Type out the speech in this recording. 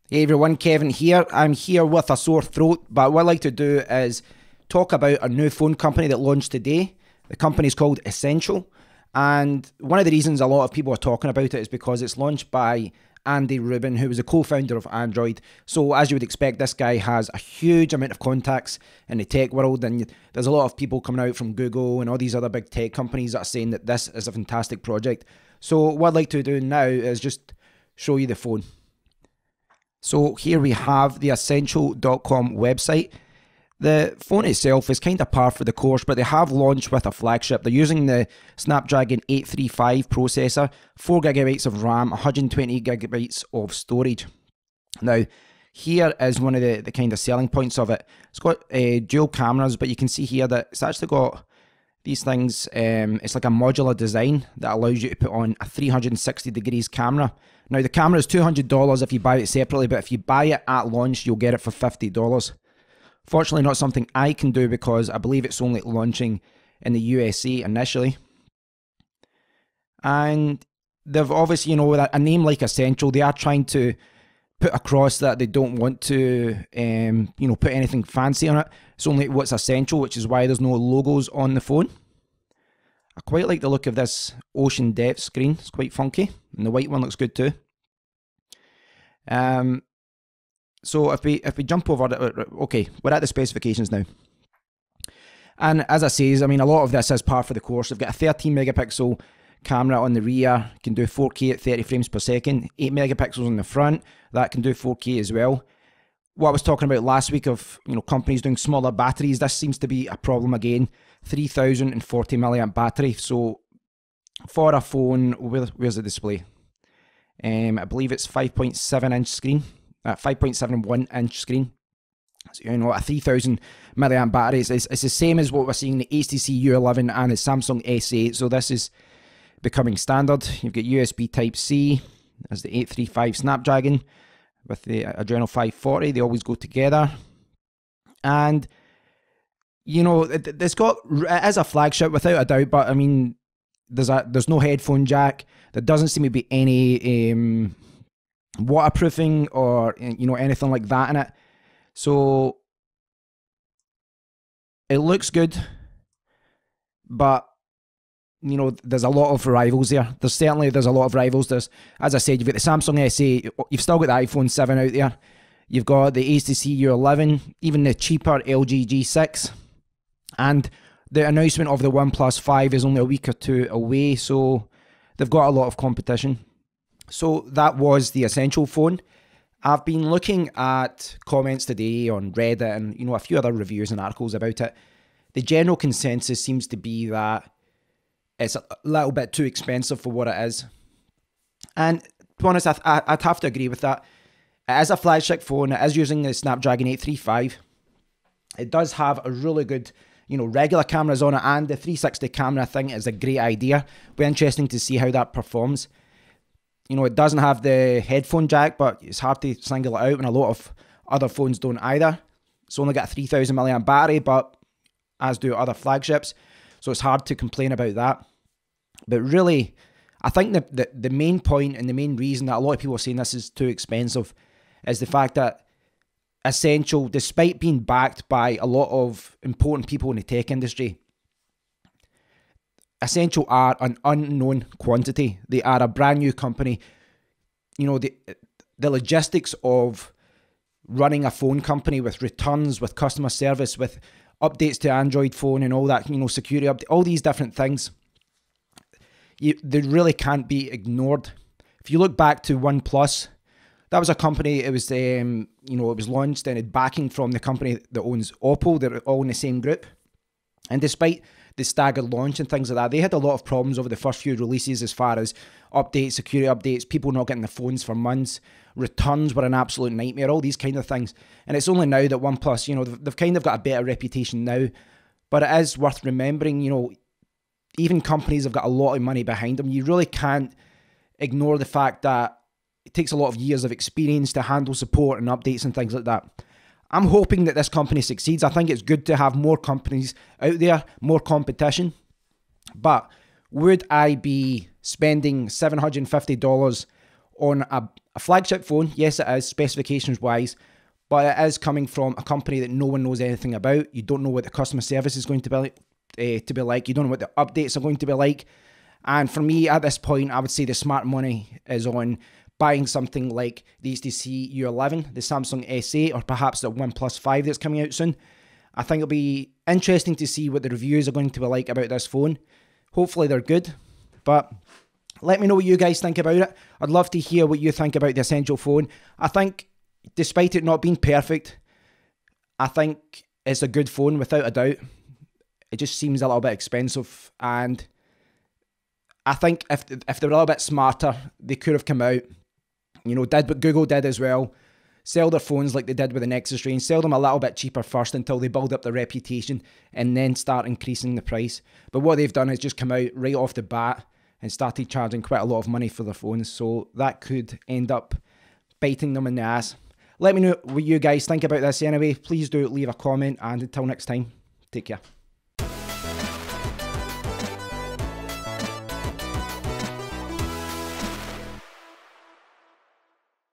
Hey everyone, Kevin here. I'm here with a sore throat, but what I'd like to do is talk about a new phone company that launched today. The company is called Essential, and one of the reasons a lot of people are talking about it is because it's launched by Andy Rubin, who was a co-founder of Android. So as you would expect, this guy has a huge amount of contacts in the tech world, and there's a lot of people coming out from Google and all these other big tech companies that are saying that this is a fantastic project. So what I'd like to do now is just show you the phone. So here we have the essential.com website. The phone itself is kind of par for the course, but they have launched with a flagship. They're using the Snapdragon 835 processor, 4GB of RAM, 128GB of storage. Now, here is one of the kind of selling points of it. It's got dual cameras, but you can see here that it's actually got these things. It's like a modular design that allows you to put on a 360 degrees camera. Now, the camera is $200 if you buy it separately, but if you buy it at launch, you'll get it for $50. Fortunately, not something I can do because I believe it's only launching in the USA initially. And they've obviously, a name like Essential, they are trying to put across that they don't want to, put anything fancy on it. It's only what's essential, which is why there's no logos on the phone. I quite like the look of this ocean depth screen. It's quite funky, and the white one looks good too. So if we jump over, okay, we're at the specifications now. And as I say, a lot of this is par for the course. They've got a 13 megapixel camera on the rear, can do 4K at 30 frames per second, 8 megapixels on the front, that can do 4K as well. What I was talking about last week of companies doing smaller batteries, this seems to be a problem again. 3040 milliamp battery. So for a phone, where's the display? I believe it's 5.7 inch screen, 5.71 inch screen. So, a 3000 milliamp battery. It's the same as what we're seeing in the HTC U11 and the Samsung S8. So this is becoming standard. You've got USB Type-C as the 835 Snapdragon with the Adreno 540. They always go together. And it is a flagship without a doubt, but there's no headphone jack. There doesn't seem to be any waterproofing or anything like that in it. So it looks good, but there's a lot of rivals there. There's a lot of rivals. There's, as I said, you've got the Samsung S8, you've still got the iPhone 7 out there. You've got the HTC U11, even the cheaper LG G6. And the announcement of the OnePlus 5 is only a week or two away, so they've got a lot of competition. So that was the Essential phone. I've been looking at comments today on Reddit and a few other reviews and articles about it. The general consensus seems to be that it's a little bit too expensive for what it is. And to be honest, I'd have to agree with that. It is a flagship phone. It is using the Snapdragon 835. It does have a really good regular cameras on it, and the 360 camera, I think, is a great idea. It'll be interesting to see how that performs. It doesn't have the headphone jack, but it's hard to single it out, and a lot of other phones don't either. It's only got a 3000 milliamp battery, but as do other flagships, so it's hard to complain about that. But really, I think the main point and the main reason that a lot of people are saying this is too expensive is the fact that Essential, despite being backed by a lot of important people in the tech industry, Essential are an unknown quantity. They are a brand new company. The logistics of running a phone company with returns, with customer service, with updates to Android phone and all that, security update, all these different things, they really can't be ignored. If you look back to OnePlus, that was a company, it was it was launched and it had backing from the company that owns Oppo. They're all in the same group. And despite the staggered launch and things like that, they had a lot of problems over the first few releases as far as updates, security updates, people not getting the phones for months, returns were an absolute nightmare, all these kind of things. And it's only now that OnePlus, they've kind of got a better reputation now. But it is worth remembering, even companies have got a lot of money behind them. You really can't ignore the fact that it takes a lot of years of experience to handle support and updates and things like that. I'm hoping that this company succeeds. I think it's good to have more companies out there, more competition. But would I be spending $750 on a flagship phone. Yes, it is, specifications wise, but it is coming from a company that no one knows anything about. You don't know what the customer service is going to be like. You don't know what the updates are going to be like. And for me, at this point, I would say the smart money is on buying something like the HTC U11, the Samsung S8, or perhaps the OnePlus 5 that's coming out soon. I think it'll be interesting to see what the reviews are going to be like about this phone. Hopefully they're good, but let me know what you guys think about it. I'd love to hear what you think about the Essential phone. I think, despite it not being perfect, I think it's a good phone without a doubt. It just seems a little bit expensive, and I think if they were a little bit smarter, they could have come out, did what Google did as well. Sell their phones like they did with the Nexus range. Sell them a little bit cheaper first until they build up their reputation and then start increasing the price. But what they've done is just come out right off the bat and started charging quite a lot of money for their phones. So that could end up biting them in the ass. Let me know what you guys think about this anyway. Please do leave a comment, and until next time, take care.